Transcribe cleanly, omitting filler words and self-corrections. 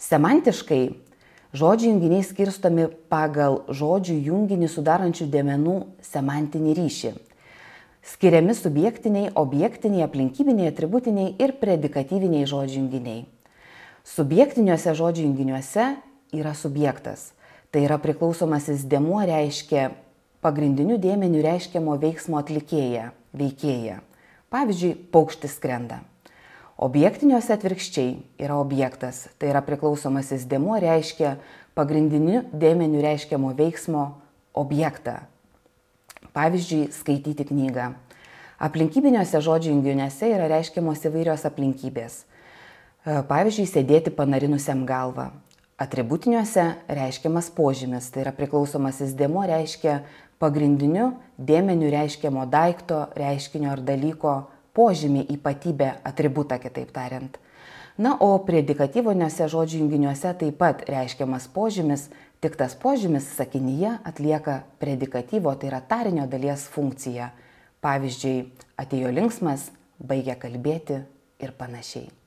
Semantiškai žodžių junginiai skirstomi pagal žodžių junginį sudarančių dėmenų semantinį ryšį. Skiriami subjektiniai, objektiniai, aplinkybiniai, atributiniai ir predikatyviniai žodžių junginiai. Subjektiniuose žodžių junginiuose yra subjektas. Tai yra priklausomasis dėmuo reiškia pagrindiniu dėmeniu reiškiamo veiksmo atlikėją, veikėją. Pavyzdžiui, paukštis skrenda. Objektiniuose atvirkščiai yra objektas. Tai yra priklausomasis dėmuo reiškia pagrindiniu dėmeniu reiškiamo veiksmo objektą. Pavyzdžiui, skaityti knygą. Aplinkybiniuose žodžių junginiuose yra reiškiamos įvairios aplinkybės. Pavyzdžiui, sėdėti panarinusiam galvą. Atributiniuose reiškiamas požymis, tai yra priklausomasis dėmuo reiškia pagrindiniu dėmeniu reiškiamo daikto, reiškinio ar dalyko požymį, ypatybę, atributą, kitaip tariant. Na, o predikatyviniuose žodžių junginiuose taip pat reiškiamas požymis, tik tas požymis sakinyje atlieka predikatyvo, tai yra tarinio dalies funkciją. Pavyzdžiui, atėjo linksmas, baigė kalbėti ir panašiai.